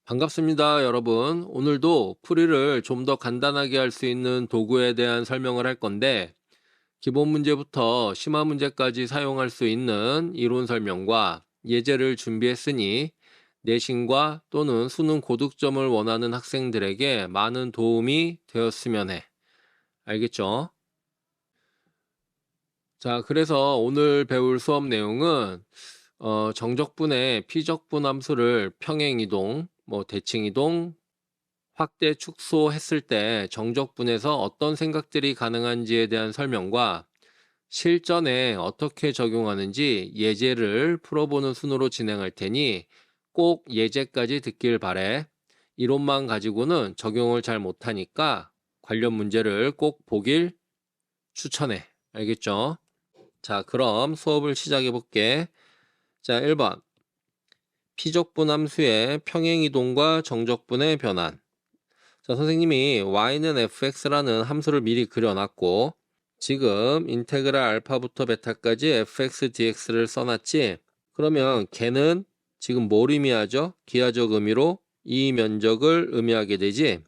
반갑습니다, 여러분. 오늘도 풀이를 좀 더 간단하게 할 수 있는 도구에 대한 설명을 할 건데, 기본 문제부터 심화 문제까지 사용할 수 있는 이론 설명과 예제를 준비했으니, 내신과 또는 수능 고득점을 원하는 학생들에게 많은 도움이 되었으면 해. 알겠죠? 자, 그래서 오늘 배울 수업 내용은 정적분의 피적분 함수를 평행이동, 대칭이동, 확대 축소했을 때 정적분에서 어떤 생각들이 가능한지에 대한 설명과 실전에 어떻게 적용하는지 예제를 풀어보는 순으로 진행할 테니 꼭 예제까지 듣길 바래. 이론만 가지고는 적용을 잘 못하니까 관련 문제를 꼭 보길 추천해. 알겠죠? 자, 그럼 수업을 시작해 볼게. 자, 1번. 피적분 함수의 평행이동과 정적분의 변환. 자, 선생님이 y는 fx라는 함수를 미리 그려놨고, 지금 인테그랄 알파부터 베타까지 fx dx를 써놨지. 그러면 걔는 지금 뭘 의미하죠? 기하적 의미로 이 면적을 의미하게 되지.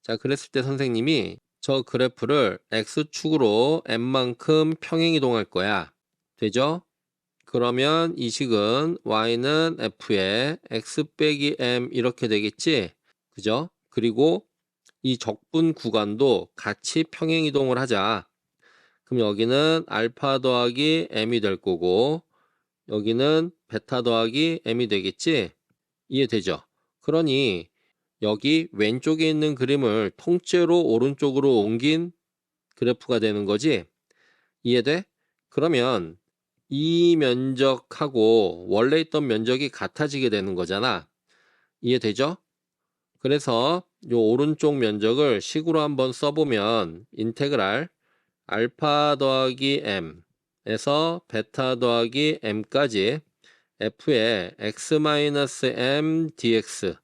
자, 그랬을 때 선생님이 저 그래프를 x축으로 m만큼 평행이동할 거야. 되죠? 그러면 이 식은 y는 f에 x 빼기 m 이렇게 되겠지? 그죠? 그리고 이 적분 구간도 같이 평행이동을 하자. 그럼 여기는 알파 더하기 m이 될 거고, 여기는 베타 더하기 m이 되겠지? 이해되죠? 그러니 여기 왼쪽에 있는 그림을 통째로 오른쪽으로 옮긴 그래프가 되는 거지? 이해돼? 그러면 이 면적하고 원래 있던 면적이 같아지게 되는 거잖아. 이해되죠? 그래서 요 오른쪽 면적을 식으로 한번 써보면 인테그랄 알파 더하기 m에서 베타 더하기 m까지 f의 x-m dx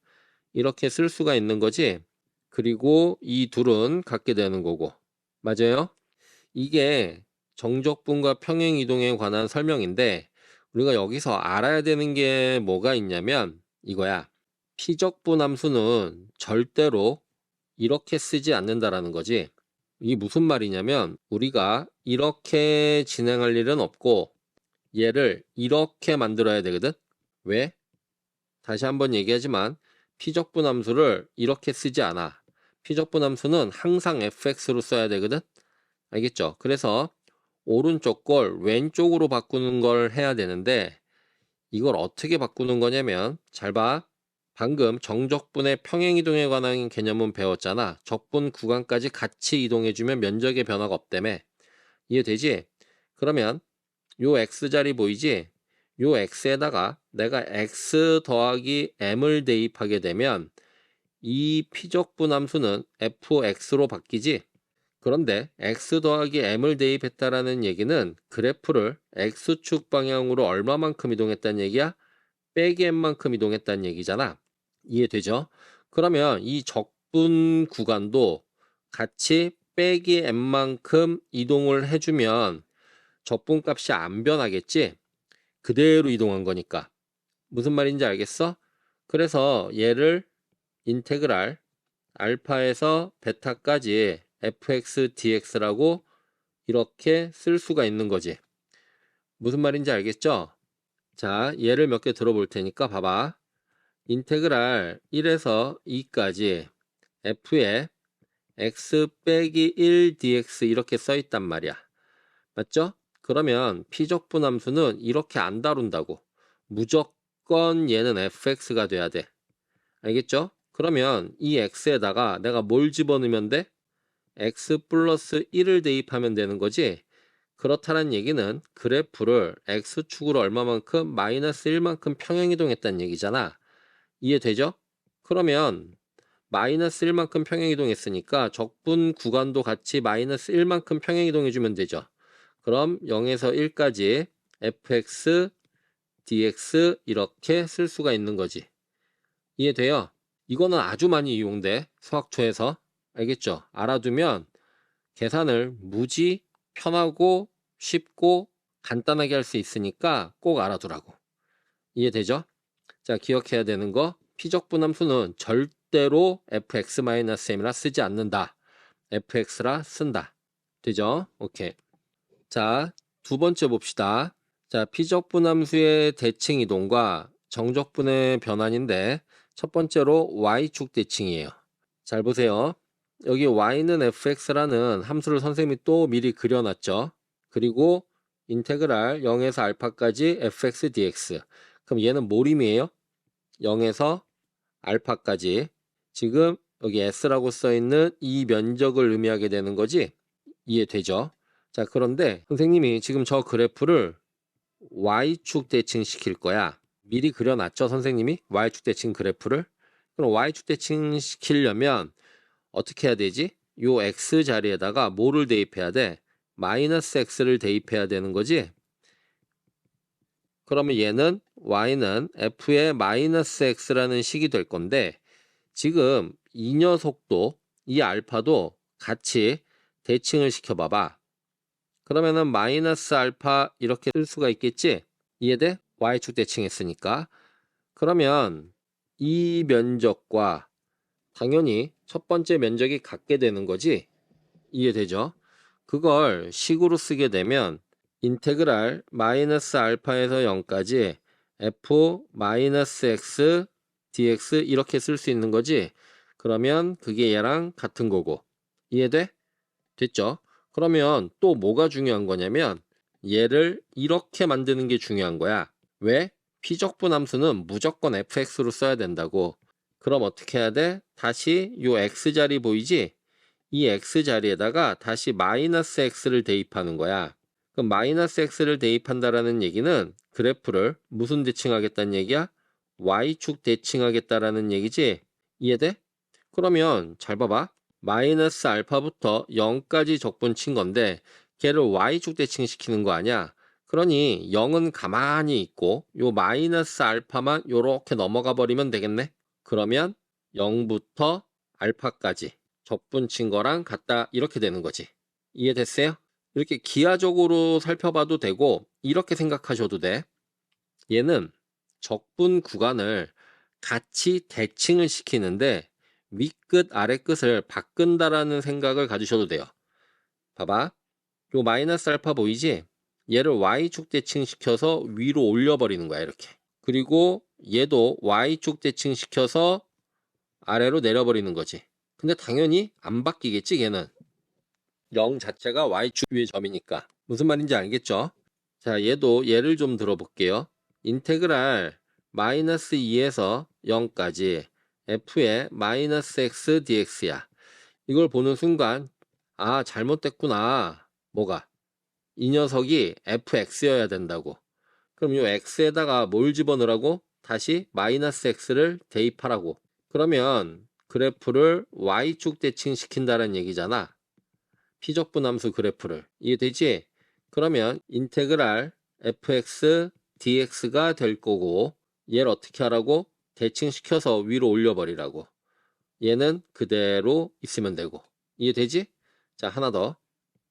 이렇게 쓸 수가 있는 거지. 그리고 이 둘은 같게 되는 거고. 맞아요? 이게 정적분과 평행이동에 관한 설명인데, 우리가 여기서 알아야 되는 게 뭐가 있냐면 이거야. 피적분 함수는 절대로 이렇게 쓰지 않는다라는 거지. 이게 무슨 말이냐면 우리가 이렇게 진행할 일은 없고 얘를 이렇게 만들어야 되거든. 왜? 다시 한번 얘기하지만 피적분 함수를 이렇게 쓰지 않아. 피적분 함수는 항상 fx로 써야 되거든. 알겠죠? 그래서 오른쪽 걸 왼쪽으로 바꾸는 걸 해야 되는데, 이걸 어떻게 바꾸는 거냐면 잘 봐. 방금 정적분의 평행이동에 관한 개념은 배웠잖아. 적분 구간까지 같이 이동해주면 면적의 변화가 없다며. 이해되지? 그러면 요 x자리 보이지? 요 x에다가 내가 x 더하기 m을 대입하게 되면 이 피적분 함수는 fx로 바뀌지? 그런데 x 더하기 m을 대입했다라는 얘기는 그래프를 x축 방향으로 얼마만큼 이동했다는 얘기야? 빼기 m만큼 이동했다는 얘기잖아. 이해되죠? 그러면 이 적분 구간도 같이 빼기 m만큼 이동을 해주면 적분값이 안 변하겠지? 그대로 이동한 거니까. 무슨 말인지 알겠어? 그래서 얘를 인테그랄 알파에서 베타까지 fx dx라고 이렇게 쓸 수가 있는 거지. 무슨 말인지 알겠죠? 자, 예를 몇 개 들어볼 테니까 봐봐. 인테그랄 1에서 2까지 f에 x 빼기 1 dx 이렇게 써 있단 말이야. 맞죠? 그러면 피적분 함수는 이렇게 안 다룬다고. 무조건 얘는 fx가 돼야 돼. 알겠죠? 그러면 이 x에다가 내가 뭘 집어넣으면 돼? x 플러스 1을 대입하면 되는 거지. 그렇다는 얘기는 그래프를 x축으로 얼마만큼 마이너스 1만큼 평행이동했다는 얘기잖아. 이해되죠? 그러면 마이너스 1만큼 평행이동했으니까 적분 구간도 같이 마이너스 1만큼 평행이동해주면 되죠. 그럼 0에서 1까지 fx dx 이렇게 쓸 수가 있는 거지. 이해돼요? 이거는 아주 많이 이용돼. 수학초에서. 알겠죠? 알아두면 계산을 무지 편하고 쉽고 간단하게 할 수 있으니까 꼭 알아두라고. 이해되죠? 자, 기억해야 되는 거 피적분함수는 절대로 fx-m이라 쓰지 않는다. fx라 쓴다. 되죠? 오케이. 자, 두 번째 봅시다. 자, 피적분함수의 대칭 이동과 정적분의 변환인데 첫 번째로 y축 대칭이에요. 잘 보세요. 여기 y는 fx라는 함수를 선생님이 또 미리 그려놨죠. 그리고 인테그랄 0에서 알파까지 fx dx. 그럼 얘는 모림이에요. 0에서 알파까지. 지금 여기 s라고 써있는 이 면적을 의미하게 되는 거지. 이해되죠? 자, 그런데 선생님이 지금 저 그래프를 y축 대칭 시킬 거야. 미리 그려놨죠, 선생님이? y축 대칭 그래프를. 그럼 y축 대칭 시키려면 어떻게 해야 되지? 요 x 자리에다가 뭐를 대입해야 돼? 마이너스 x를 대입해야 되는 거지? 그러면 얘는 y는 f의 마이너스 x라는 식이 될 건데 지금 이 녀석도 이 알파도 같이 대칭을 시켜봐봐. 그러면은 마이너스 알파 이렇게 쓸 수가 있겠지? 이해돼? y축 대칭했으니까. 그러면 이 면적과 당연히 첫 번째 면적이 같게 되는 거지? 이해되죠? 그걸 식으로 쓰게 되면 인테그랄 마이너스 알파에서 0까지 f 마이너스 x dx 이렇게 쓸 수 있는 거지? 그러면 그게 얘랑 같은 거고. 이해돼? 됐죠? 그러면 또 뭐가 중요한 거냐면 얘를 이렇게 만드는 게 중요한 거야. 왜? 피적분함수는 무조건 fx로 써야 된다고. 그럼 어떻게 해야 돼? 다시 요 x자리 보이지? 이 x자리에다가 다시 마이너스 x를 대입하는 거야. 그럼 마이너스 x를 대입한다라는 얘기는 그래프를 무슨 대칭하겠다는 얘기야? y축 대칭하겠다라는 얘기지? 이해돼? 그러면 잘 봐봐. 마이너스 알파부터 0까지 적분 친 건데 걔를 y축 대칭 시키는 거 아니야? 그러니 0은 가만히 있고 요 마이너스 알파만 요렇게 넘어가 버리면 되겠네? 그러면 0부터 알파까지 적분 친 거랑 같다 이렇게 되는 거지. 이해됐어요? 이렇게 기하적으로 살펴봐도 되고 이렇게 생각하셔도 돼. 얘는 적분 구간을 같이 대칭을 시키는데 윗끝 아래끝을 바꾼다라는 생각을 가지셔도 돼요. 봐봐. 요 마이너스 알파 보이지? 얘를 y축 대칭 시켜서 위로 올려버리는 거야 이렇게. 그리고 얘도 y축 대칭 시켜서 아래로 내려버리는 거지. 근데 당연히 안 바뀌겠지 걔는. 0 자체가 y축 위의 점이니까. 무슨 말인지 알겠죠? 자, 얘도 예를 좀 들어볼게요. 인테그랄 마이너스 2에서 0까지 f의 마이너스 x dx야. 이걸 보는 순간 아, 잘못됐구나. 뭐가? 이 녀석이 fx여야 된다고. 그럼 이 x에다가 뭘 집어넣으라고? 다시 마이너스 x를 대입하라고. 그러면 그래프를 y축 대칭시킨다는 얘기잖아. 피적분함수 그래프를. 이해되지? 그러면 인테그랄 fx dx가 될 거고 얘를 어떻게 하라고? 대칭시켜서 위로 올려버리라고. 얘는 그대로 있으면 되고. 이해되지? 자, 하나 더.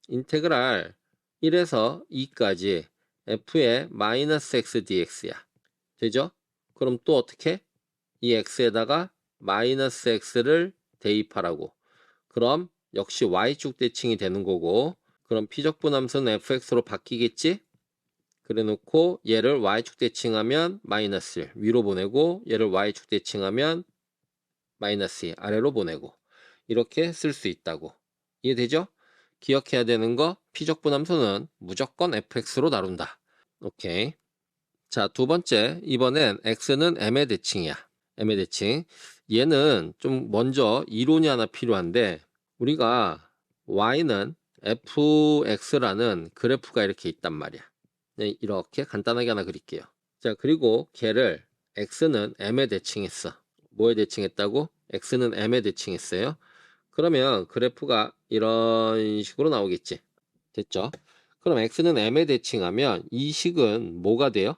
인테그랄 1에서 2까지 f의 마이너스 x dx야. 되죠? 그럼 또 어떻게? 이 x에다가 마이너스 x를 대입하라고. 그럼 역시 y축 대칭이 되는 거고 그럼 피적분함수는 fx로 바뀌겠지? 그래 놓고 얘를 y축 대칭하면 마이너스 1 위로 보내고 얘를 y축 대칭하면 마이너스 2 아래로 보내고 이렇게 쓸 수 있다고. 이해되죠? 기억해야 되는 거 피적분함수는 무조건 fx로 다룬다. 오케이. 자, 두 번째 이번엔 x는 m의 대칭이야. m의 대칭. 얘는 좀 먼저 이론이 하나 필요한데 우리가 y는 fx라는 그래프가 이렇게 있단 말이야. 네, 이렇게 간단하게 하나 그릴게요. 자, 그리고 걔를 x는 m에 대칭했어. 뭐에 대칭했다고? x는 m에 대칭했어요. 그러면 그래프가 이런 식으로 나오겠지. 됐죠? 그럼 x는 m에 대칭하면 이 식은 뭐가 돼요?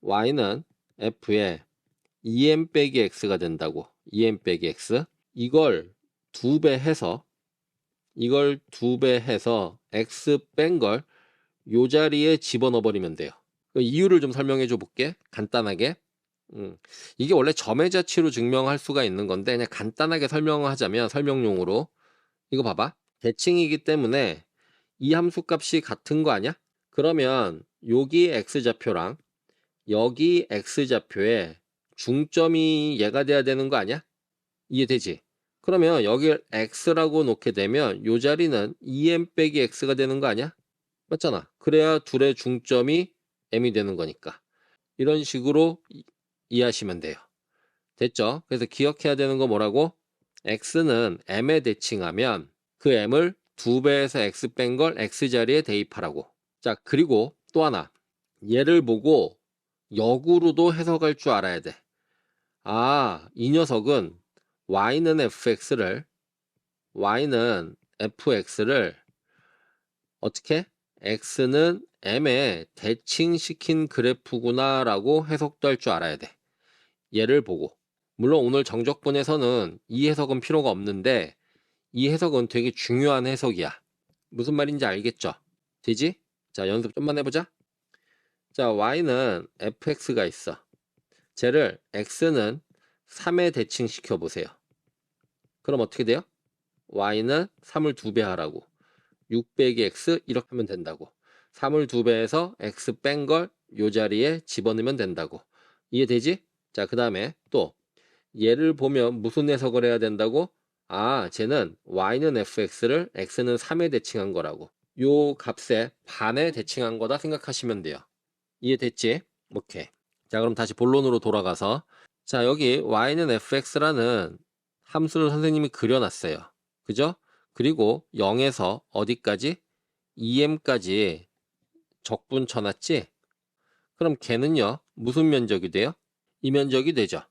y는 f의 2m 빼기 x가 된다고. 2m 빼기 x. 이걸 2배 해서 x 뺀 걸 요 자리에 집어넣어 버리면 돼요. 그 이유를 좀 설명해 줘 볼게. 간단하게. 이게 원래 점의 자취로 증명할 수가 있는 건데 그냥 간단하게 설명하자면 설명용으로 이거 봐봐. 대칭이기 때문에 이 함수 값이 같은 거 아니야? 그러면 여기 x좌표랑 여기 x좌표에 중점이 얘가 돼야 되는 거 아니야? 이해되지? 그러면 여기를 x라고 놓게 되면 이 자리는 2m 빼기 x가 되는 거 아니야? 맞잖아. 그래야 둘의 중점이 m이 되는 거니까. 이런 식으로 이해하시면 돼요. 됐죠? 그래서 기억해야 되는 거 뭐라고? x는 m에 대칭하면 그 m을 2배에서 x 뺀 걸 x자리에 대입하라고. 자, 그리고 또 하나. 얘를 보고 역으로도 해석할 줄 알아야 돼. 아, 이 녀석은 y는 fx를 어떻게? x는 m에 대칭시킨 그래프구나 라고 해석도 할 줄 알아야 돼. 얘를 보고. 물론 오늘 정적분에서는 이 해석은 필요가 없는데 이 해석은 되게 중요한 해석이야. 무슨 말인지 알겠죠? 되지? 자, 연습 좀만 해보자. 자, y는 fx가 있어. 쟤를 x는 3에 대칭시켜 보세요. 그럼 어떻게 돼요? y는 3을 2배 하라고. 6 빼기 x 이렇게 하면 된다고. 3을 2배해서 x 뺀 걸 요 자리에 집어넣으면 된다고. 이해되지? 자, 그 다음에 또 얘를 보면 무슨 해석을 해야 된다고? 아, 쟤는 y는 fx를 x는 3에 대칭한 거라고. 요 값에 반에 대칭한 거다 생각하시면 돼요. 이해됐지? 오케이. 자, 그럼 다시 본론으로 돌아가서 자, 여기 y는 fx라는 함수를 선생님이 그려놨어요. 그죠? 그리고 0에서 어디까지? 2m까지 적분 쳐놨지? 그럼 걔는요, 무슨 면적이 돼요? 이 면적이 되죠.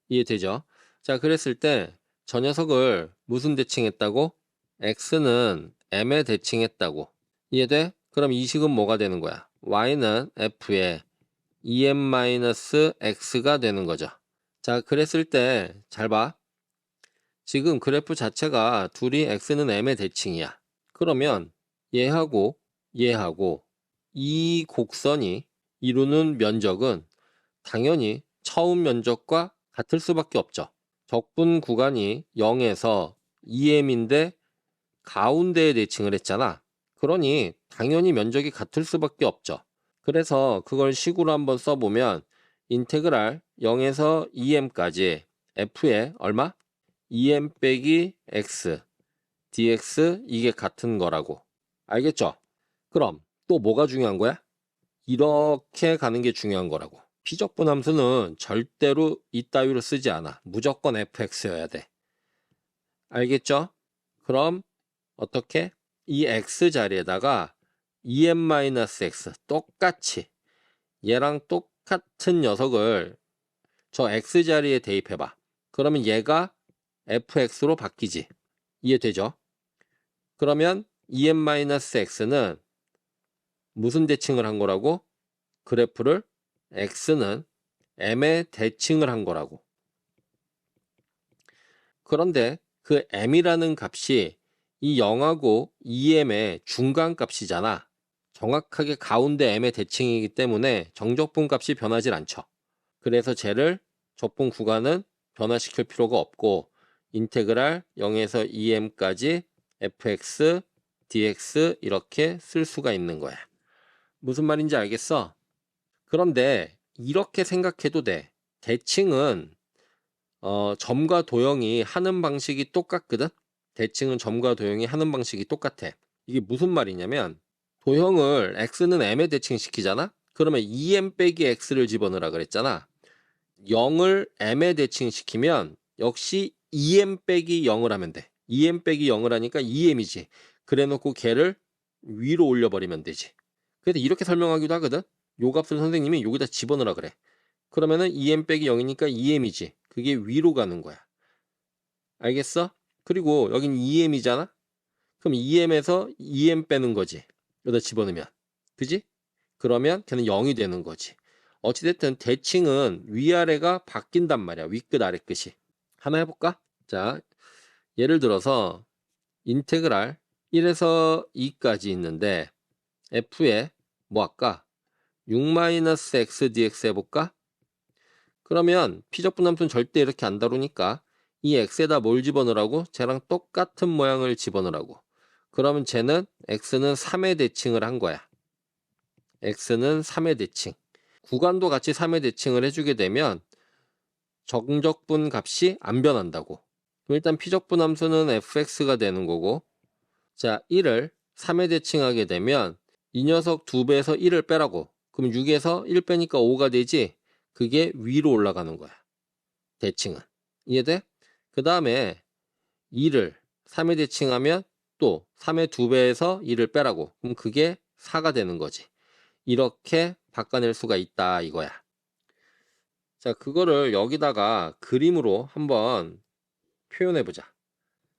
이해되죠? 자, 그랬을 때 저 녀석을 무슨 대칭했다고? x는 m에 대칭했다고. 이해돼? 그럼 이 식은 뭐가 되는 거야? y는 f에 2m-x가 되는 거죠. 자, 그랬을 때 잘 봐. 지금 그래프 자체가 둘이 x는 m의 대칭이야. 그러면 얘하고 얘하고 이 곡선이 이루는 면적은 당연히 처음 면적과 같을 수밖에 없죠. 적분 구간이 0에서 2m인데 가운데에 대칭을 했잖아. 그러니 당연히 면적이 같을 수밖에 없죠. 그래서 그걸 식으로 한번 써보면 인테그랄 0에서 2m까지 f에 얼마? 2m 빼기 x dx 이게 같은 거라고. 알겠죠? 그럼 또 뭐가 중요한 거야? 이렇게 가는 게 중요한 거라고. 피적분 함수는 절대로 이따위로 쓰지 않아. 무조건 fx여야 돼. 알겠죠? 그럼 어떻게? 이 x 자리에다가 2m-x 똑같이 얘랑 똑같은 녀석을 저 x 자리에 대입해봐. 그러면 얘가 fx로 바뀌지. 이해되죠? 그러면 2m-x는 무슨 대칭을 한 거라고? 그래프를 x는 m에 대칭을 한 거라고. 그런데 그 m이라는 값이 이 0하고 2m의 중간 값이잖아. 정확하게 가운데 m의 대칭이기 때문에 정적분 값이 변하지 않죠. 그래서 쟤를 적분 구간은 변화시킬 필요가 없고 인테그랄 0에서 2m까지 fx, dx 이렇게 쓸 수가 있는 거야. 무슨 말인지 알겠어? 그런데 이렇게 생각해도 돼. 대칭은 점과 도형이 하는 방식이 똑같거든? 대칭은 점과 도형이 하는 방식이 똑같아. 이게 무슨 말이냐면 도형을 x는 m에 대칭시키잖아? 그러면 2m 빼기 x를 집어넣으라 그랬잖아. 0을 m에 대칭시키면 역시 2m 빼기 0을 하면 돼. 2m 빼기 0을 하니까 2m이지. 그래 놓고 걔를 위로 올려버리면 되지. 그래서 이렇게 설명하기도 하거든? 요 값을 선생님이 여기다 집어넣으라 그래. 그러면은 2m 빼기 0이니까 2m이지. 그게 위로 가는 거야. 알겠어? 그리고 여긴 2m이잖아? 그럼 2m에서 2m 빼는 거지. 여기다 집어넣으면. 그지? 그러면 걔는 0이 되는 거지. 어찌됐든 대칭은 위아래가 바뀐단 말이야. 윗끝 아래끝이. 하나 해볼까? 자, 예를 들어서 인테그랄 1에서 2까지 있는데 f에 뭐 할까? 6-x dx 해볼까? 그러면 피적분함수는 절대 이렇게 안 다루니까 이 x에다 뭘 집어넣으라고? 쟤랑 똑같은 모양을 집어넣으라고. 그러면 쟤는 x는 3의 대칭을 한 거야. x는 3의 대칭. 구간도 같이 3의 대칭을 해주게 되면 정적분 값이 안 변한다고. 그럼 일단 피적분 함수는 fx가 되는 거고, 자 1을 3에 대칭하게 되면 이 녀석 2배에서 1을 빼라고. 그럼 6에서 1 빼니까 5가 되지. 그게 위로 올라가는 거야. 대칭은. 이해돼? 그 다음에 2를 3에 대칭하면 또 3의 2배에서 1을 빼라고. 그럼 그게 4가 되는 거지. 이렇게 바꿔낼 수가 있다 이거야. 자, 그거를 여기다가 그림으로 한번 표현해 보자.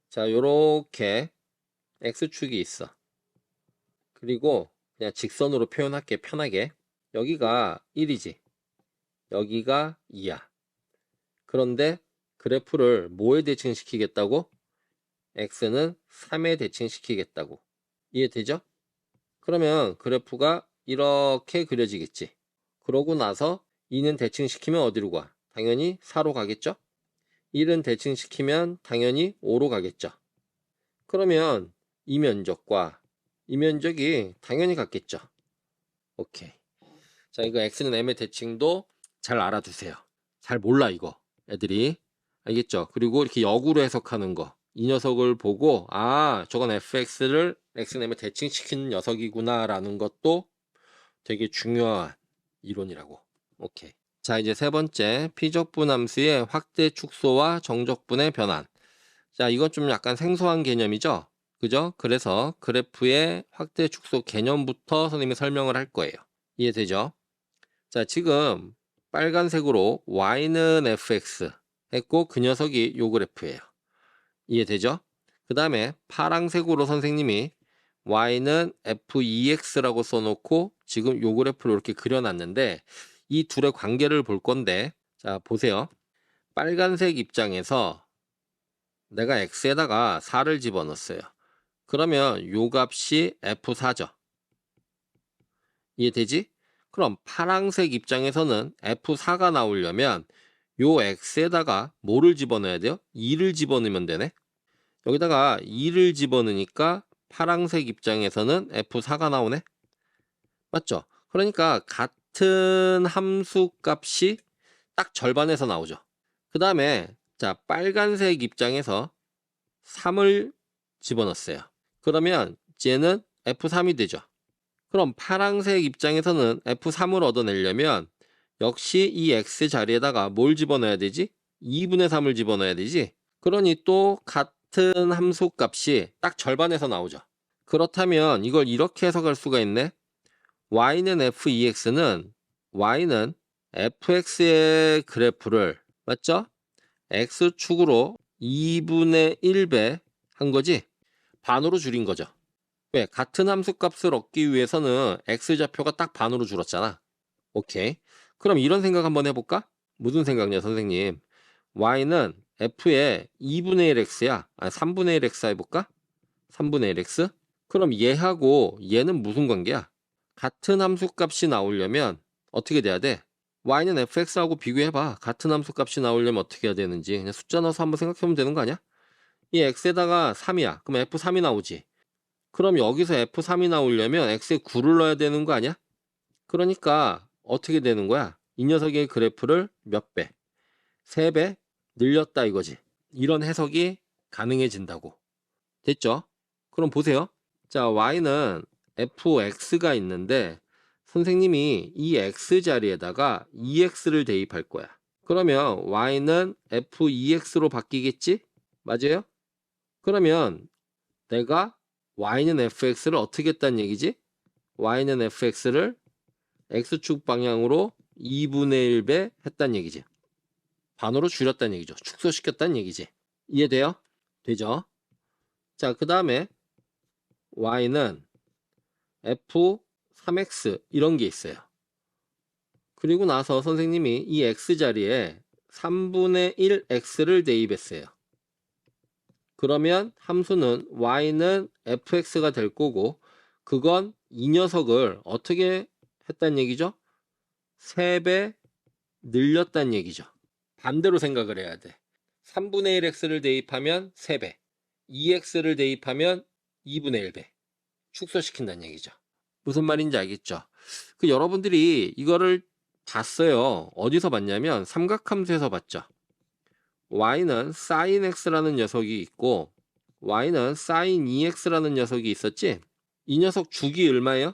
자, 요렇게 x축이 있어. 그리고 그냥 직선으로 표현할게, 편하게. 여기가 1이지. 여기가 2야. 그런데 그래프를 뭐에 대칭시키겠다고? x는 3에 대칭시키겠다고. 이해되죠? 그러면 그래프가 이렇게 그려지겠지. 그러고 나서 2는 대칭시키면 어디로 가? 당연히 4로 가겠죠? 1은 대칭시키면 당연히 5로 가겠죠. 그러면 이 면적과 이 면적이 당연히 같겠죠. 오케이. 자, 이거 x는 m의 대칭도 잘 알아두세요. 잘 몰라 이거 애들이. 알겠죠? 그리고 이렇게 역으로 해석하는 거, 이 녀석을 보고 아 저건 fx를 x는 m에 대칭시키는 녀석이구나 라는 것도 되게 중요한 이론이라고. 오케이. 자, 이제 세 번째, 피적분 함수의 확대 축소와 정적분의 변환. 자, 이건 좀 약간 생소한 개념이죠? 그죠? 그래서 그래프의 확대 축소 개념부터 선생님이 설명을 할 거예요. 이해되죠? 자, 지금 빨간색으로 y는 fx 했고 그 녀석이 요 그래프예요. 이해되죠? 그 다음에 파랑색으로 선생님이 y는 f2x라고 써놓고 지금 요 그래프를 이렇게 그려놨는데 이 둘의 관계를 볼 건데, 자 보세요. 빨간색 입장에서 내가 x에다가 4를 집어넣었어요. 그러면 요 값이 f4죠. 이해되지? 그럼 파랑색 입장에서는 f4가 나오려면 요 x에다가 뭐를 집어넣어야 돼요? 2를 집어넣으면 되네. 여기다가 2를 집어넣으니까 파랑색 입장에서는 f4가 나오네. 맞죠? 그러니까 같은 함수 값이 딱 절반에서 나오죠. 그 다음에 자 빨간색 입장에서 3을 집어넣었어요. 그러면 쟤는 f3이 되죠. 그럼 파랑색 입장에서는 f3을 얻어내려면 역시 이 x 자리에다가 뭘 집어넣어야 되지? 2분의 3을 집어넣어야 되지. 그러니 또 같은 함수 값이 딱 절반에서 나오죠. 그렇다면 이걸 이렇게 해석할 수가 있네. y는 f2x는 y는 fx의 그래프를 맞죠? x축으로 2분의 1배 한 거지? 반으로 줄인 거죠. 왜? 같은 함수 값을 얻기 위해서는 x좌표가 딱 반으로 줄었잖아. 오케이. 그럼 이런 생각 한번 해볼까? 무슨 생각이냐 선생님. y는 f의 2분의 1x야. 아 3분의 1x 해볼까? 3분의 1x? 그럼 얘하고 얘는 무슨 관계야? 같은 함수 값이 나오려면 어떻게 돼야 돼? y는 fx하고 비교해봐. 같은 함수 값이 나오려면 어떻게 해야 되는지 그냥 숫자 넣어서 한번 생각해보면 되는 거 아니야? 이 x에다가 3이야. 그럼 f3이 나오지. 그럼 여기서 f3이 나오려면 x에 9를 넣어야 되는 거 아니야? 그러니까 어떻게 되는 거야? 이 녀석의 그래프를 몇 배? 3배 늘렸다 이거지. 이런 해석이 가능해진다고. 됐죠? 그럼 보세요. 자, y는 fx가 있는데 선생님이 이 x 자리에다가 2x를 대입할 거야. 그러면 y는 f2x로 바뀌겠지? 맞아요? 그러면 내가 y는 fx를 어떻게 했다는 얘기지? y는 fx를 x축 방향으로 2분의 1배 했다는 얘기지. 반으로 줄였다는 얘기죠. 축소시켰다는 얘기지. 이해돼요? 되죠? 자, 그 다음에 y는 f3x 이런 게 있어요. 그리고 나서 선생님이 이 x 자리에 3분의 1x를 대입했어요. 그러면 함수는 y는 fx가 될 거고 그건 이 녀석을 어떻게 했다는 얘기죠? 3배 늘렸다는 얘기죠. 반대로 생각을 해야 돼. 3분의 1x를 대입하면 3배, 2x를 대입하면 2분의 1배 축소시킨다는 얘기죠. 무슨 말인지 알겠죠? 여러분들이 이거를 봤어요. 어디서 봤냐면 삼각함수에서 봤죠. y는 sin x라는 녀석이 있고 y는 sin 2x라는 녀석이 있었지? 이 녀석 주기 얼마예요?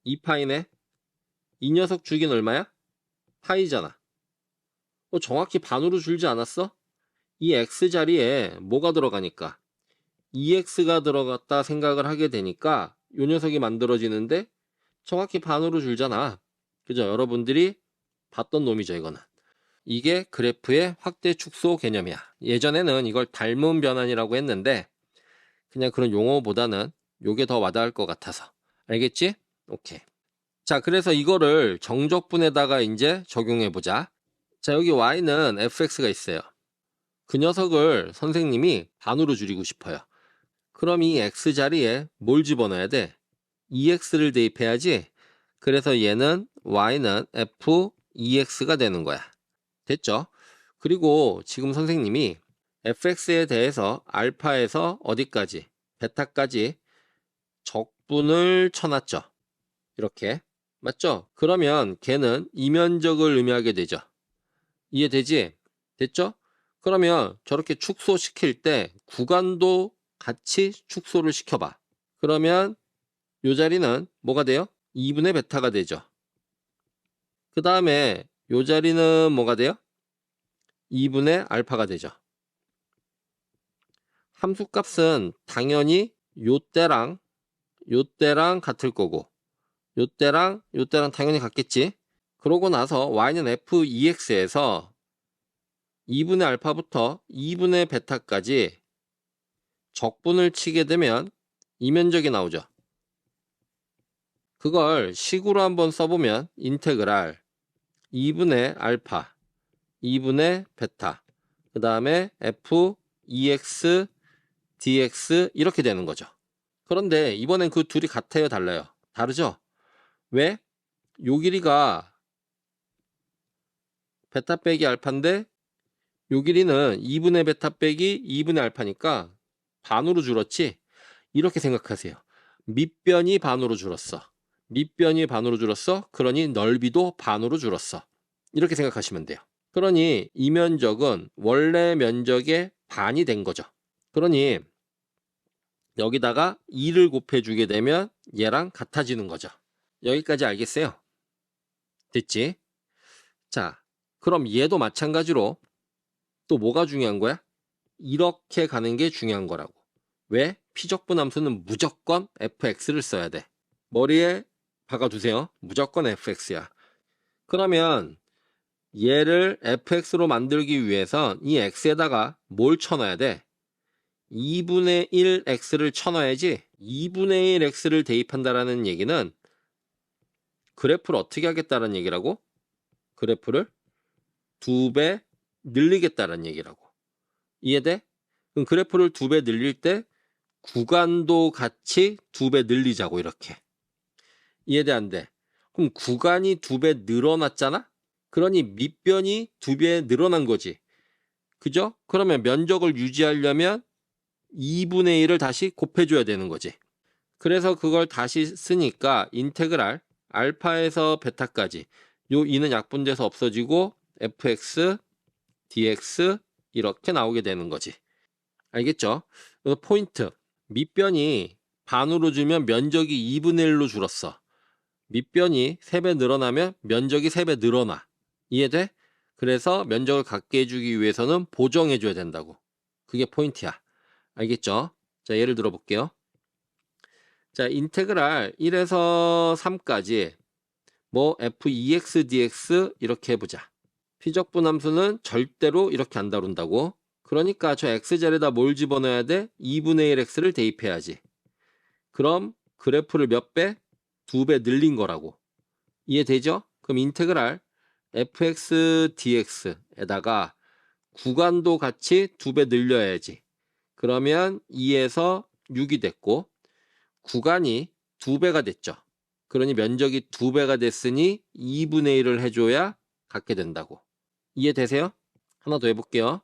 2파이네. 이 녀석 주기는 얼마야? 파이잖아. 정확히 반으로 줄지 않았어? 이 x 자리에 뭐가 들어가니까 2x가 들어갔다 생각을 하게 되니까 이 녀석이 만들어지는데 정확히 반으로 줄잖아. 그죠? 여러분들이 봤던 놈이죠, 이거는. 이게 그래프의 확대 축소 개념이야. 예전에는 이걸 닮은 변환이라고 했는데 그냥 그런 용어보다는 요게 더 와닿을 것 같아서. 알겠지? 오케이. 자, 그래서 이거를 정적분에다가 이제 적용해 보자. 자, 여기 y는 fx가 있어요. 그 녀석을 선생님이 반으로 줄이고 싶어요. 그럼 이 x 자리에 뭘 집어넣어야 돼? 2x를 대입해야지. 그래서 얘는 y는 f2x가 되는 거야. 됐죠? 그리고 지금 선생님이 fx에 대해서 알파에서 어디까지? 베타까지 적분을 쳐놨죠. 이렇게. 맞죠? 그러면 걔는 이면적을 의미하게 되죠. 이해되지? 됐죠? 그러면 저렇게 축소시킬 때 구간도 같이 축소를 시켜봐. 그러면 요 자리는 뭐가 돼요? 2분의 베타가 되죠. 그 다음에 요 자리는 뭐가 돼요? 2분의 알파가 되죠. 함수값은 당연히 요때랑 같을 거고 요때랑 당연히 같겠지. 그러고 나서 y는 f2x에서 2분의 알파부터 2분의 베타까지 적분을 치게 되면 이면적이 나오죠. 그걸 식으로 한번 써보면 인테그랄 2분의 알파 2분의 베타 그 다음에 f2x dx 이렇게 되는 거죠. 그런데 이번엔 그 둘이 같아요, 달라요? 다르죠? 왜? 요 길이가 베타 빼기 알파인데 요 길이는 2분의 베타 빼기 2분의 알파니까 반으로 줄었지? 이렇게 생각하세요. 밑변이 반으로 줄었어. 밑변이 반으로 줄었어. 그러니 넓이도 반으로 줄었어. 이렇게 생각하시면 돼요. 그러니 이 면적은 원래 면적의 반이 된 거죠. 그러니 여기다가 2를 곱해주게 되면 얘랑 같아지는 거죠. 여기까지 알겠어요? 됐지? 자, 그럼 얘도 마찬가지로 또 뭐가 중요한 거야? 이렇게 가는 게 중요한 거라고. 왜? 피적분 함수는 무조건 fx를 써야 돼. 머리에 박아두세요. 무조건 fx야. 그러면 얘를 fx로 만들기 위해선 이 x에다가 뭘 쳐넣어야 돼? 2분의 1x를 쳐넣어야지. 2분의 1x를 대입한다라는 얘기는 그래프를 어떻게 하겠다는 얘기라고? 그래프를 2배 늘리겠다는 얘기라고. 이해돼? 그럼 그래프를 2배 늘릴 때 구간도 같이 2배 늘리자고 이렇게. 이해돼 안 돼? 그럼 구간이 2배 늘어났잖아? 그러니 밑변이 2배 늘어난 거지. 그죠? 그러면 면적을 유지하려면 2분의 1을 다시 곱해줘야 되는 거지. 그래서 그걸 다시 쓰니까 인테그랄 알파에서 베타까지 요 2는 약분돼서 없어지고 fx, dx 이렇게 나오게 되는 거지. 알겠죠? 포인트. 밑변이 반으로 줄면 면적이 2분의 1로 줄었어. 밑변이 3배 늘어나면 면적이 3배 늘어나. 이해돼? 그래서 면적을 갖게 해주기 위해서는 보정해줘야 된다고. 그게 포인트야. 알겠죠? 자, 예를 들어 볼게요. 자, 인테그랄 1에서 3까지 뭐 f2x dx 이렇게 해보자. 피적분 함수는 절대로 이렇게 안 다룬다고. 그러니까 저 x자리에다 뭘 집어넣어야 돼? 2분의 1x를 대입해야지. 그럼 그래프를 몇 배? 2배 늘린 거라고. 이해되죠? 그럼 인테그랄 fx dx에다가 구간도 같이 2배 늘려야지. 그러면 2에서 6이 됐고 구간이 2배가 됐죠. 그러니 면적이 2배가 됐으니 2분의 1을 해줘야 갖게 된다고. 이해되세요? 하나 더 해볼게요.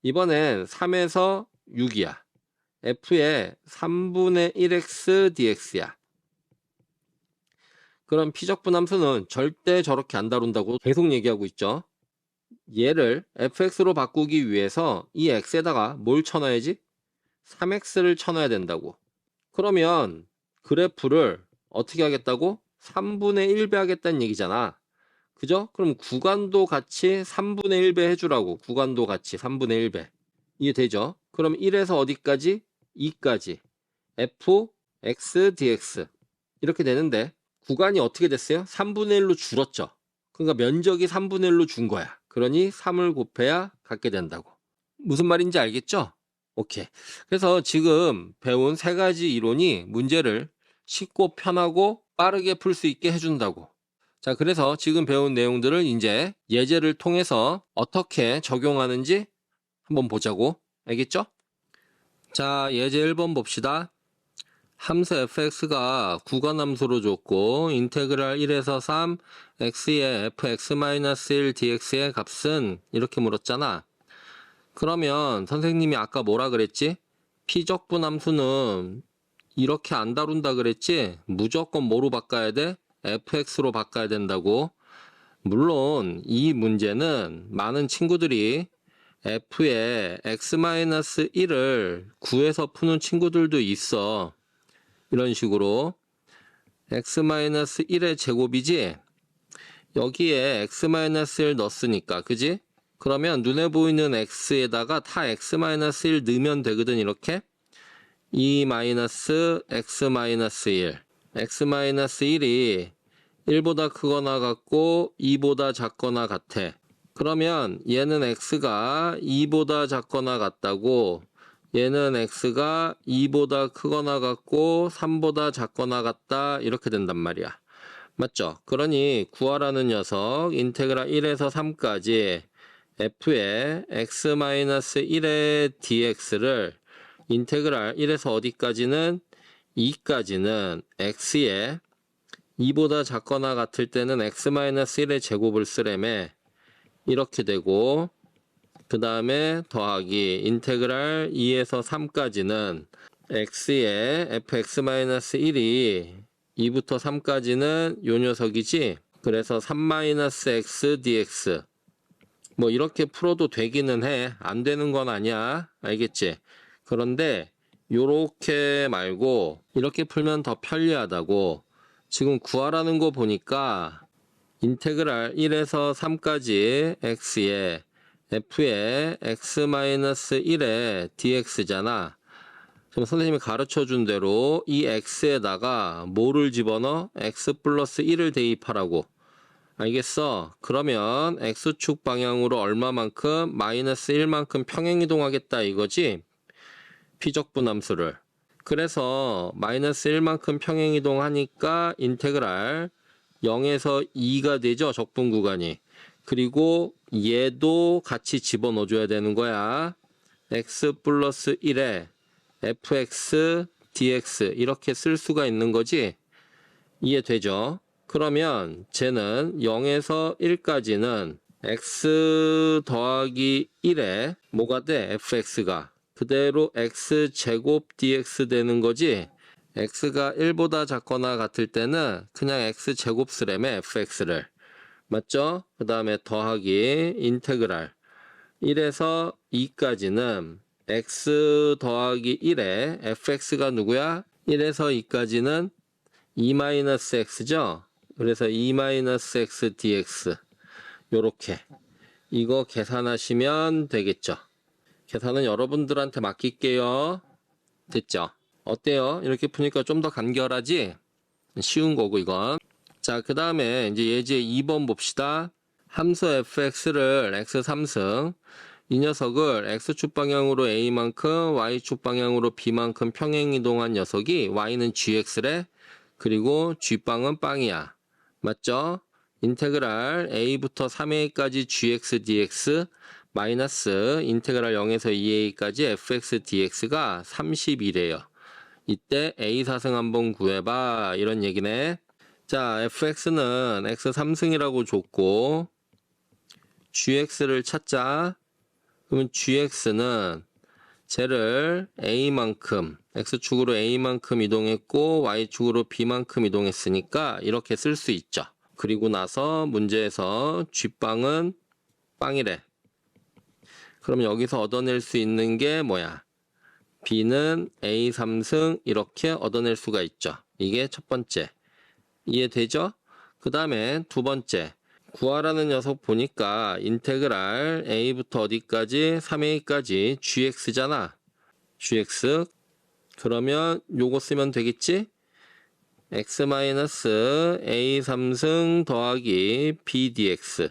이번엔 3에서 6이야. f의 3분의 1x dx야. 그럼 피적분함수는 절대 저렇게 안 다룬다고 계속 얘기하고 있죠. 얘를 fx로 바꾸기 위해서 이 x에다가 뭘 쳐놔야지? 3x를 쳐놔야 된다고. 그러면 그래프를 어떻게 하겠다고? 3분의 1배 하겠다는 얘기잖아. 그죠? 그럼 구간도 같이 3분의 1배 해주라고. 구간도 같이 3분의 1배. 이해되죠? 그럼 1에서 어디까지? 2까지. f, x, dx. 이렇게 되는데 구간이 어떻게 됐어요? 3분의 1로 줄었죠. 그러니까 면적이 3분의 1로 준 거야. 그러니 3을 곱해야 갖게 된다고. 무슨 말인지 알겠죠? 오케이. 그래서 지금 배운 세 가지 이론이 문제를 쉽고 편하고 빠르게 풀 수 있게 해준다고. 자, 그래서 지금 배운 내용들을 이제 예제를 통해서 어떻게 적용하는지 한번 보자고. 알겠죠? 자, 예제 1번 봅시다. 함수 fx가 구간함수로 줬고 인테그랄 1에서 3 x의 fx-1 dx의 값은 이렇게 물었잖아. 그러면 선생님이 아까 뭐라 그랬지? 피적분함수는 이렇게 안 다룬다 그랬지? 무조건 뭐로 바꿔야 돼? fx로 바꿔야 된다고. 물론 이 문제는 많은 친구들이 f의 x-1을 구해서 푸는 친구들도 있어. 이런 식으로 x-1의 제곱이지? 여기에 x-1 넣었으니까, 그지? 그러면 눈에 보이는 x에다가 다 x-1 넣으면 되거든. 이렇게 2-x--1 x-1이 1보다 크거나 같고 2보다 작거나 같아. 그러면 얘는 x가 2보다 작거나 같다고, 얘는 x가 2보다 크거나 같고 3보다 작거나 같다, 이렇게 된단 말이야. 맞죠? 그러니 구하라는 녀석 인테그랄 1에서 3까지 f의 x-1의 dx를 인테그랄 1에서 어디까지는 2까지는 x에 2보다 작거나 같을 때는 x-1의 제곱을 쓰래매. 이렇게 되고, 그 다음에 더하기 인테그랄 2에서 3까지는 x의 fx-1이 2부터 3까지는 요 녀석이지. 그래서 3-x dx. 뭐 이렇게 풀어도 되기는 해. 안 되는 건 아니야. 알겠지? 그런데 요렇게 말고 이렇게 풀면 더 편리하다고. 지금 구하라는 거 보니까 인테그랄 1에서 3까지 x의 f의 x-1의 dx잖아. 지금 선생님이 가르쳐 준 대로 이 x에다가 뭐를 집어넣어? x 플러스 1을 대입하라고. 알겠어? 그러면 x축 방향으로 얼마만큼? 마이너스 1만큼 평행이동하겠다 이거지? 피적분함수를. 그래서 마이너스 1만큼 평행이동하니까 인테그랄 0에서 2가 되죠, 적분 구간이. 그리고 얘도 같이 집어넣어줘야 되는 거야. x 플러스 1에 fx dx 이렇게 쓸 수가 있는 거지. 이해되죠? 그러면 쟤는 0에서 1까지는 x 더하기 1에 뭐가 돼? fx가. 그대로 x제곱 dx 되는 거지. x가 1보다 작거나 같을 때는 그냥 x제곱 쓰래매 fx를. 맞죠? 그 다음에 더하기 인테그랄 1에서 2까지는 x 더하기 1에 fx가 누구야? 1에서 2까지는 2-x죠? 그래서 2-x dx. 요렇게. 이거 계산하시면 되겠죠? 계산은 여러분들한테 맡길게요. 됐죠? 어때요? 이렇게 푸니까 좀 더 간결하지? 쉬운 거고 이건. 자, 그 다음에 이제 예제 2번 봅시다. 함수 fx를 x3승, 이 녀석을 x축 방향으로 a만큼 y축 방향으로 b만큼 평행이동한 녀석이 y는 gx래. 그리고 g빵은 빵이야. 맞죠? 인테그랄 a부터 3a까지 gx dx 마이너스 인테그랄 0에서 2a까지 fx dx가 30이래요. 이때 a4승 한번 구해봐, 이런 얘기네. 자, fx는 x3승이라고 줬고 gx를 찾자. 그러면 gx는 쟤를 a만큼, x축으로 a만큼 이동했고 y축으로 b만큼 이동했으니까 이렇게 쓸 수 있죠. 그리고 나서 문제에서 g빵은 빵이래. 그럼 여기서 얻어낼 수 있는 게 뭐야? b는 a 3승 이렇게 얻어낼 수가 있죠. 이게 첫 번째. 이해되죠? 그 다음에 두 번째. 구하라는 녀석 보니까 인테그랄 a부터 어디까지? 3a까지 gx잖아. gx. 그러면 요거 쓰면 되겠지? x-a 3승 더하기 b dx.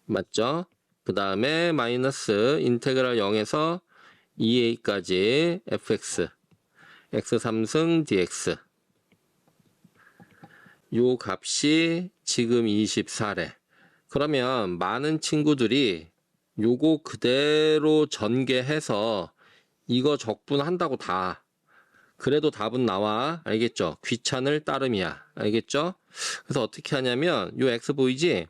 맞죠? 그 다음에 마이너스 인테그랄 0에서 2a까지 fx. x 3승 dx. 요 값이 지금 24래. 그러면 많은 친구들이 요거 그대로 전개해서 이거 적분한다고 다. 그래도 답은 나와. 알겠죠? 귀찮을 따름이야. 알겠죠? 그래서 어떻게 하냐면 요 x 보이지?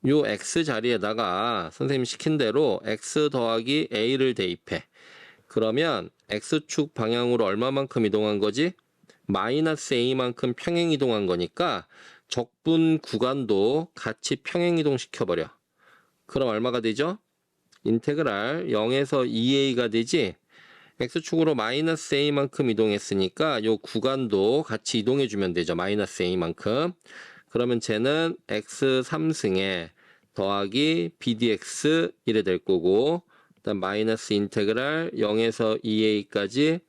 요 x 자리에다가 선생님 시킨 대로 x 더하기 a를 대입해. 그러면 x축 방향으로 얼마만큼 이동한 거지? 마이너스 a만큼 평행 이동한 거니까 적분 구간도 같이 평행 이동 시켜버려. 그럼 얼마가 되죠? 인테그랄 0에서 2a가 되지? x축으로 마이너스 a만큼 이동했으니까 요 구간도 같이 이동해주면 되죠. 마이너스 a만큼. 그러면 쟤는 x 3승에 더하기 bdx 이래 될 거고, 일단 마이너스 인테그랄 0에서 2a까지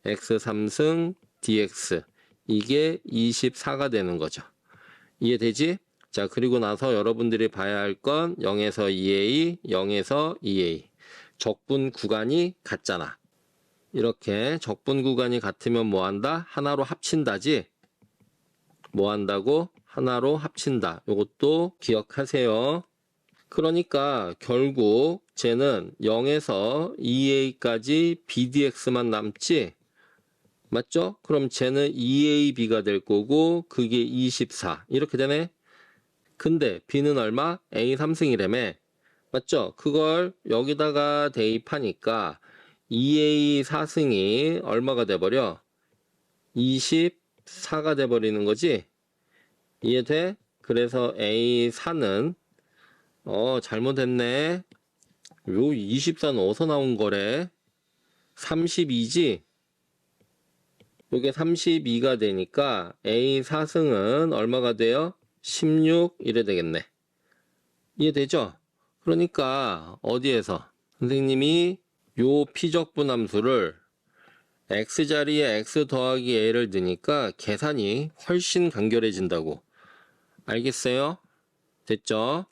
x 3승 dx. 이게 24가 되는 거죠. 이해되지? 자, 그리고 나서 여러분들이 봐야 할 건 0에서 2a, 0에서 2a. 적분 구간이 같잖아. 이렇게 적분 구간이 같으면 뭐 한다? 하나로 합친다지? 뭐 한다고? 하나로 합친다. 이것도 기억하세요. 그러니까 결국 쟤는 0에서 2a까지 bdx만 남지? 맞죠? 그럼 쟤는 2ab가 될 거고 그게 24. 이렇게 되네? 근데 b는 얼마? a 3승이라며. 맞죠? 그걸 여기다가 대입하니까 2a 4승이 얼마가 돼버려? 24가 돼버리는 거지? 이해돼? 그래서 a 4는 잘못했네. 요 24는 어디서 나온 거래? 32지? 요게 32가 되니까 a 4승은 얼마가 돼요? 16 이래 되겠네. 이해되죠? 그러니까 어디에서 선생님이 요 피적분 함수를 x자리에 x 더하기 a를 넣으니까 계산이 훨씬 간결해진다고. 알겠어요? 됐죠?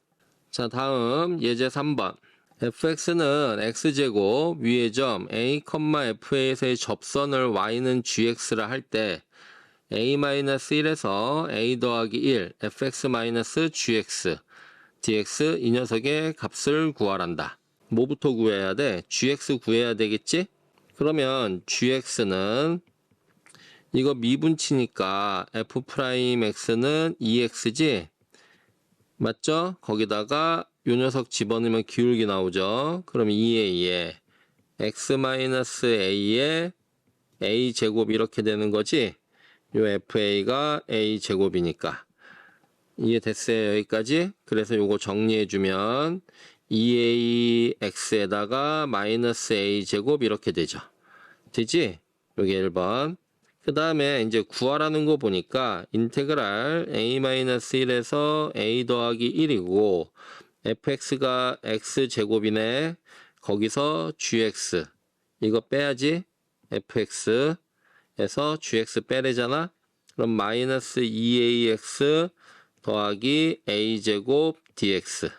자, 다음 예제 3번. fx는 x제곱 위의 점 a, f에서의 접선을 y는 gx라 할 때 a-1에서 a 더하기 1 fx-gx dx 이 녀석의 값을 구하란다. 뭐부터 구해야 돼? gx 구해야 되겠지? 그러면 gx는 이거 미분치니까 f'x는 2x지? 맞죠? 거기다가 요 녀석 집어넣으면 기울기 나오죠? 그럼 2a에 x-a에 a제곱 이렇게 되는 거지? 요 fa가 a제곱이니까. 이해됐어요? 여기까지? 그래서 요거 정리해주면 2ax에다가 마이너스 a제곱 이렇게 되죠. 되지? 여기 1번. 그 다음에 이제 구하라는 거 보니까 인테그랄 a-1에서 a 더하기 1이고 fx가 x제곱이네. 거기서 gx 이거 빼야지. fx에서 gx 빼래잖아. 그럼 마이너스 2ax 더하기 a제곱 dx.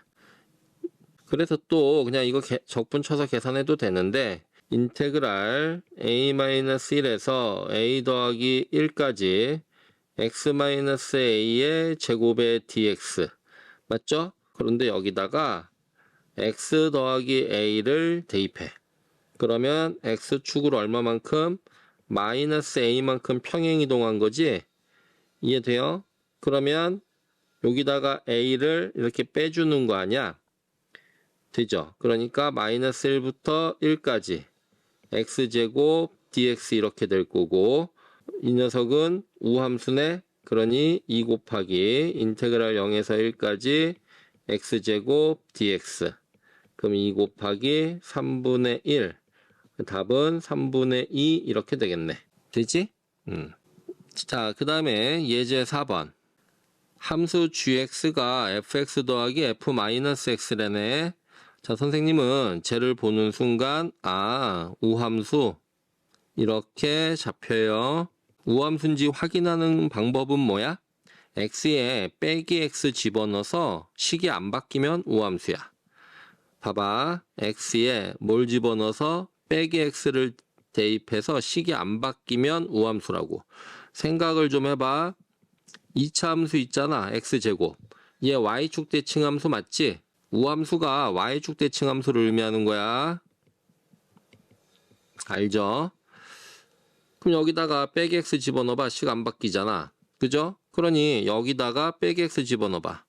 그래서 또 그냥 이거 적분 쳐서 계산해도 되는데 인테그랄 a-1에서 a 더하기 1까지 x-a의 제곱의 dx. 맞죠? 그런데 여기다가 x 더하기 a를 대입해. 그러면 x축으로 얼마만큼? 마이너스 a만큼 평행 이동한 거지? 이해돼요? 그러면 여기다가 a를 이렇게 빼주는 거 아니야? 되죠? 그러니까 마이너스 1부터 1까지 x제곱 dx 이렇게 될 거고, 이 녀석은 우함수네. 그러니 2 곱하기 인테그랄 0에서 1까지 x제곱 dx. 그럼 2 곱하기 3분의 1. 답은 3분의 2 이렇게 되겠네. 되지? 자, 그 다음에 예제 4번. 함수 gx가 fx 더하기 f-x라네. 자, 선생님은 쟤를 보는 순간 우함수 이렇게 잡혀요. 우함수인지 확인하는 방법은 뭐야? x에 빼기 x 집어넣어서 식이 안 바뀌면 우함수야. 봐봐. x에 뭘 집어넣어서 빼기 x를 대입해서 식이 안 바뀌면 우함수라고. 생각을 좀 해봐. 2차 함수 있잖아. x제곱. 얘 y축 대칭함수 맞지? 우함수가 y축 대칭함수를 의미하는 거야. 알죠? 그럼 여기다가 빼기 x 집어넣어봐. 식 안 바뀌잖아. 그죠? 그러니 여기다가 빼기 x 집어넣어봐.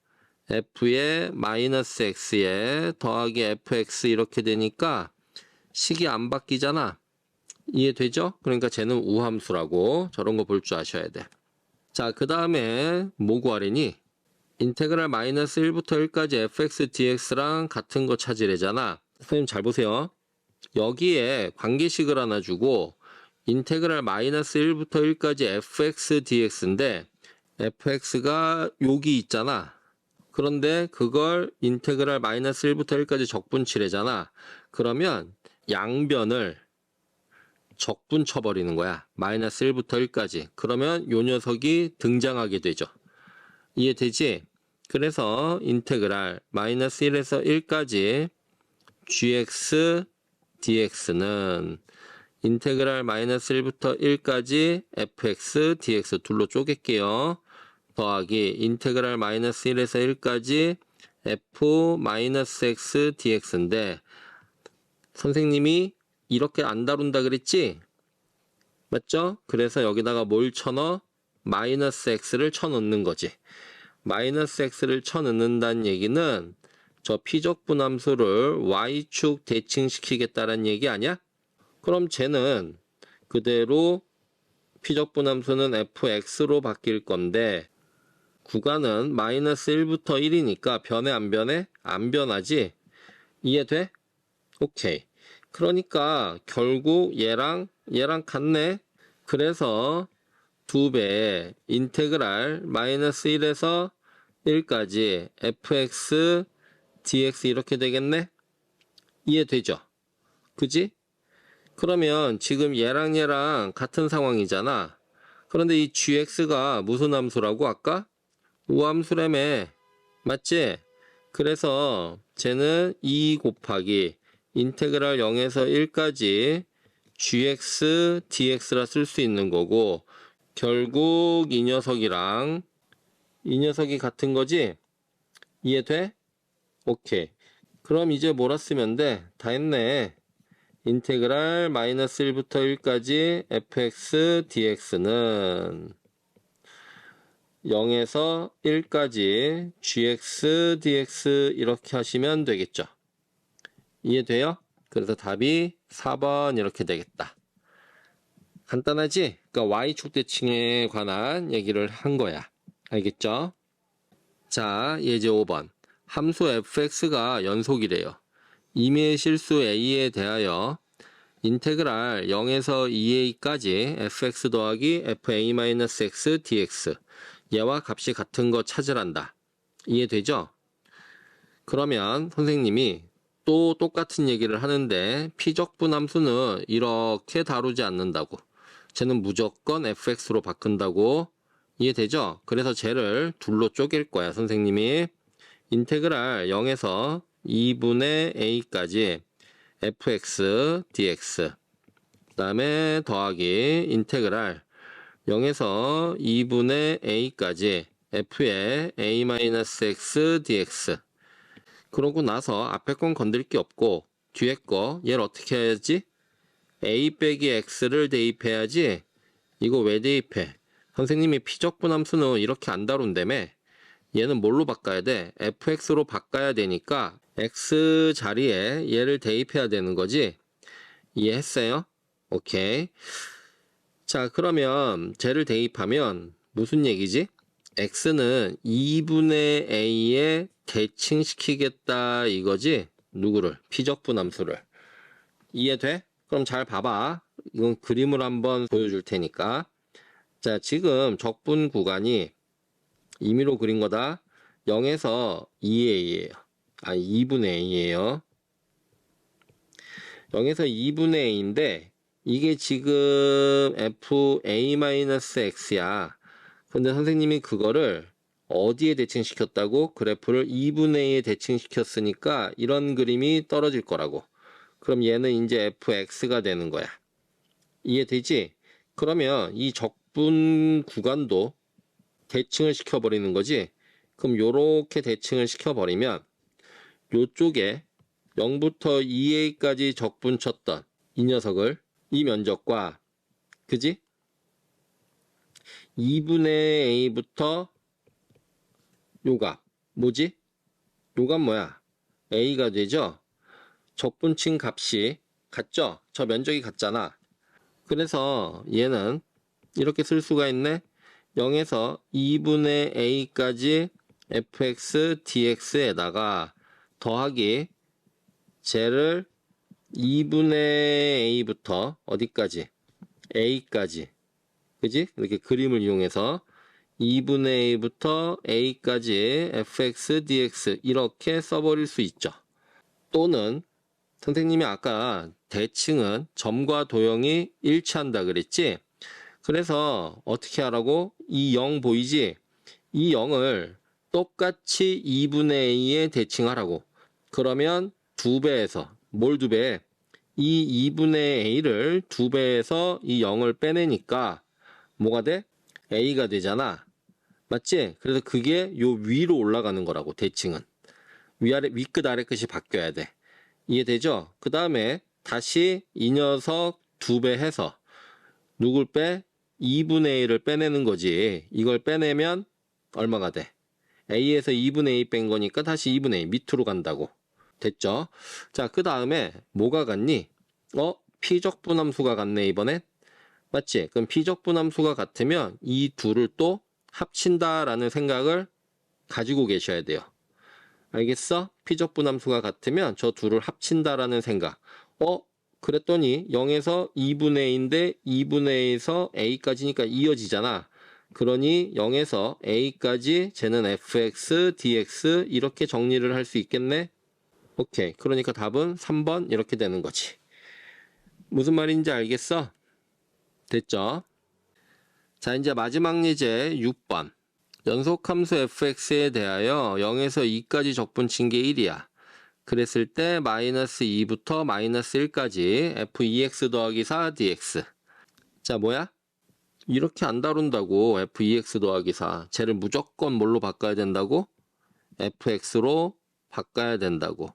f에 마이너스 x에 더하기 fx 이렇게 되니까 식이 안 바뀌잖아. 이해되죠? 그러니까 쟤는 우함수라고. 저런 거 볼 줄 아셔야 돼. 자, 그 다음에 뭐 구하래니? 인테그랄 마이너스 1부터 1까지 fx dx랑 같은 거 찾으래잖아. 선생님 잘 보세요. 여기에 관계식을 하나 주고 인테그랄 마이너스 1부터 1까지 fx dx인데 fx가 여기 있잖아. 그런데 그걸 인테그랄 마이너스 1부터 1까지 적분치래잖아. 그러면 양변을 적분 쳐버리는 거야. 마이너스 1부터 1까지. 그러면 요 녀석이 등장하게 되죠. 이해되지? 그래서 인테그랄 마이너스 1에서 1까지 gx dx는 인테그랄 마이너스 1부터 1까지 fx dx 둘로 쪼갤게요. 더하기 인테그랄 마이너스 1에서 1까지 f 마이너스 x dx인데 선생님이 이렇게 안 다룬다 그랬지? 맞죠? 그래서 여기다가 뭘 쳐넣어? 마이너스 x를 쳐넣는 거지. 마이너스 x를 쳐넣는다는 얘기는 저 피적분함수를 y축 대칭시키겠다는 얘기 아니야? 그럼 쟤는 그대로 피적분함수는 fx로 바뀔 건데 구간은 마이너스 1부터 1이니까 변해 안 변해? 안 변하지? 이해돼? 오케이. 그러니까 결국 얘랑 같네. 그래서 2배 인테그랄 마이너스 1에서 1까지 fx dx 이렇게 되겠네. 이해되죠? 그지? 그러면 지금 얘랑 같은 상황이잖아. 그런데 이 gx가 무슨 함수라고 아까? 우함수라며. 맞지? 그래서 쟤는 2 곱하기 인테그랄 0에서 1까지 gx dx라 쓸 수 있는 거고 결국 이 녀석이랑 이 녀석이 같은 거지? 이해돼? 오케이. 그럼 이제 뭐라 쓰면 돼? 다 했네. 인테그랄 마이너스 1부터 1까지 fx dx는 0에서 1까지 gx dx 이렇게 하시면 되겠죠. 이해돼요? 그래서 답이 4번 이렇게 되겠다. 간단하지? 그러니까 y축 대칭에 관한 얘기를 한 거야. 알겠죠? 자, 예제 5번. 함수 fx가 연속이래요. 임의의 실수 a에 대하여 인테그랄 0에서 2a까지 fx 더하기 fa-x dx 얘와 값이 같은 거 찾으란다. 이해되죠? 그러면 선생님이 또 똑같은 얘기를 하는데 피적분 함수는 이렇게 다루지 않는다고. 쟤는 무조건 fx로 바꾼다고. 이해되죠? 그래서 쟤를 둘로 쪼갤 거야 선생님이. 인테그랄 0에서 2분의 a까지 fx dx 그 다음에 더하기 인테그랄 0에서 2분의 a까지 f의 a-x dx 그러고 나서 앞에 건 건드릴 게 없고 뒤에 거 얘를 어떻게 해야지? a 빼기 x를 대입해야지. 이거 왜 대입해? 선생님이 피적분 함수는 이렇게 안 다룬다며. 얘는 뭘로 바꿔야 돼? fx로 바꿔야 되니까 x 자리에 얘를 대입해야 되는 거지. 이해했어요? 오케이. 자, 그러면 쟤를 대입하면 무슨 얘기지? x는 2분의 a에 대칭시키겠다 이거지? 누구를? 피적분함수를. 이해돼? 그럼 잘 봐봐. 이건 그림을 한번 보여줄 테니까. 자, 지금 적분 구간이 임의로 그린 거다. 0에서 2a예요. 2분의 a예요. 0에서 2분의 a인데 이게 지금 fa-x야. 근데 선생님이 그거를 어디에 대칭시켰다고? 그래프를 2분의 a에 대칭시켰으니까 이런 그림이 떨어질 거라고. 그럼 얘는 이제 fx가 되는 거야. 이해되지? 그러면 이 적분 구간도 대칭을 시켜버리는 거지. 그럼 요렇게 대칭을 시켜버리면 요쪽에 0부터 2a까지 적분 쳤던 이 녀석을 이 면적과 그지? 2분의 a부터 요값 뭐지? 요값 뭐야? a가 되죠? 적분친 값이 같죠? 저 면적이 같잖아. 그래서 얘는 이렇게 쓸 수가 있네. 0에서 2분의 a까지 fx dx에다가 더하기 쟤를 2분의 a부터 어디까지? a까지. 그지? 이렇게 그림을 이용해서 2분의 a부터 a까지 fx dx 이렇게 써버릴 수 있죠. 또는 선생님이 아까 대칭은 점과 도형이 일치한다 그랬지? 그래서 어떻게 하라고? 이 0 보이지? 이 0을 똑같이 2분의 a에 대칭하라고. 그러면 2배에서 뭘 2배? 이 2분의 a를 2배에서 이 0을 빼내니까 뭐가 돼? a가 되잖아. 맞지? 그래서 그게 요 위로 올라가는 거라고. 대칭은 위아래 위끝 아래끝이 바뀌어야 돼. 이해되죠? 그 다음에 다시 이 녀석 2배 해서 누굴 빼? 2분의 a를 빼내는 거지. 이걸 빼내면 얼마가 돼? a에서 2분의 a 뺀 거니까 다시 2분의 a 밑으로 간다고. 됐죠? 자, 그 다음에 뭐가 같니? 피적분함수가 같네 이번엔. 맞지? 그럼 피적분함수가 같으면 이 둘을 또 합친다라는 생각을 가지고 계셔야 돼요. 알겠어? 피적분함수가 같으면 저 둘을 합친다라는 생각. 그랬더니 0에서 2분의 a인데 2분의 a에서 a까지니까 이어지잖아. 그러니 0에서 a까지 쟤는 fx, dx 이렇게 정리를 할 수 있겠네? 오케이. 그러니까 답은 3번 이렇게 되는 거지. 무슨 말인지 알겠어? 됐죠? 자, 이제 마지막 예제 6번. 연속함수 fx에 대하여 0에서 2까지 적분친 게 1이야. 그랬을 때 마이너스 2부터 마이너스 1까지 f2x 더하기 4dx. 자, 뭐야? 이렇게 안 다룬다고. f2x 더하기 4. 쟤를 무조건 뭘로 바꿔야 된다고? fx로 바꿔야 된다고.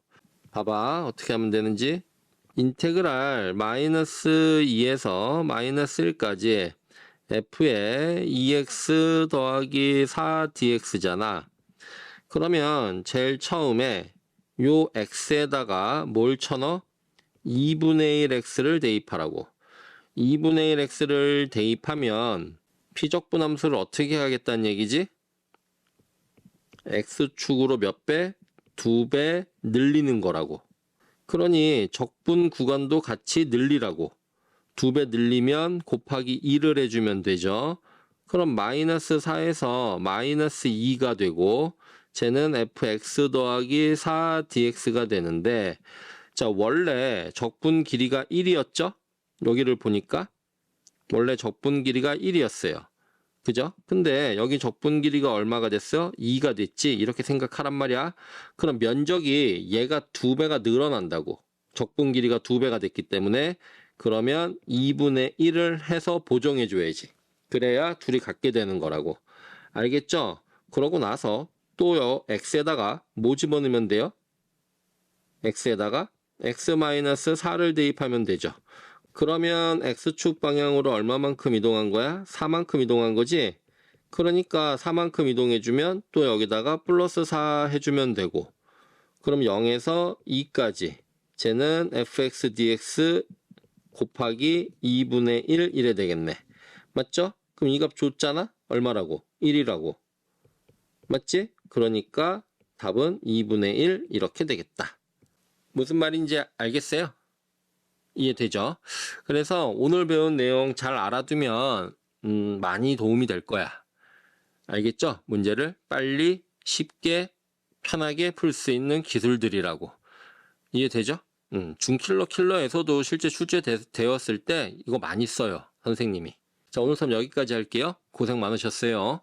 봐봐. 어떻게 하면 되는지. 인테그랄 마이너스 2에서 마이너스 1까지 f에 2x 더하기 4dx잖아. 그러면 제일 처음에 요 x에다가 뭘 쳐넣어? 2분의 1x를 대입하라고. 2분의 1x를 대입하면 피적분함수를 어떻게 하겠다는 얘기지? x축으로 몇 배? 2배 늘리는 거라고. 그러니 적분 구간도 같이 늘리라고. 2배 늘리면 곱하기 1을 해주면 되죠. 그럼 마이너스 4에서 마이너스 2가 되고 쟤는 fx 더하기 4dx가 되는데 자, 원래 적분 길이가 1이었죠? 여기를 보니까 원래 적분 길이가 1이었어요. 그죠? 근데 여기 적분 길이가 얼마가 됐어? 2가 됐지? 이렇게 생각하란 말이야. 그럼 면적이 얘가 2배가 늘어난다고. 적분 길이가 2배가 됐기 때문에 그러면 2분의 1을 해서 보정해 줘야지. 그래야 둘이 같게 되는 거라고. 알겠죠? 그러고 나서 또요, x에다가 뭐 집어넣으면 돼요? x에다가 x-4를 대입하면 되죠. 그러면 x축 방향으로 얼마만큼 이동한 거야? 4만큼 이동한 거지? 그러니까 4만큼 이동해주면 또 여기다가 플러스 4 해주면 되고 그럼 0에서 2까지 쟤는 fx dx 곱하기 2분의 1 이래 되겠네. 맞죠? 그럼 이 값 줬잖아? 얼마라고? 1이라고. 맞지? 그러니까 답은 2분의 1 이렇게 되겠다. 무슨 말인지 알겠어요? 이해되죠? 그래서 오늘 배운 내용 잘 알아두면 많이 도움이 될 거야. 알겠죠? 문제를 빨리 쉽게 편하게 풀 수 있는 기술들이라고. 이해되죠? 킬러에서도 실제 출제되었을 때 이거 많이 써요. 선생님이. 자, 오늘 수업 여기까지 할게요. 고생 많으셨어요.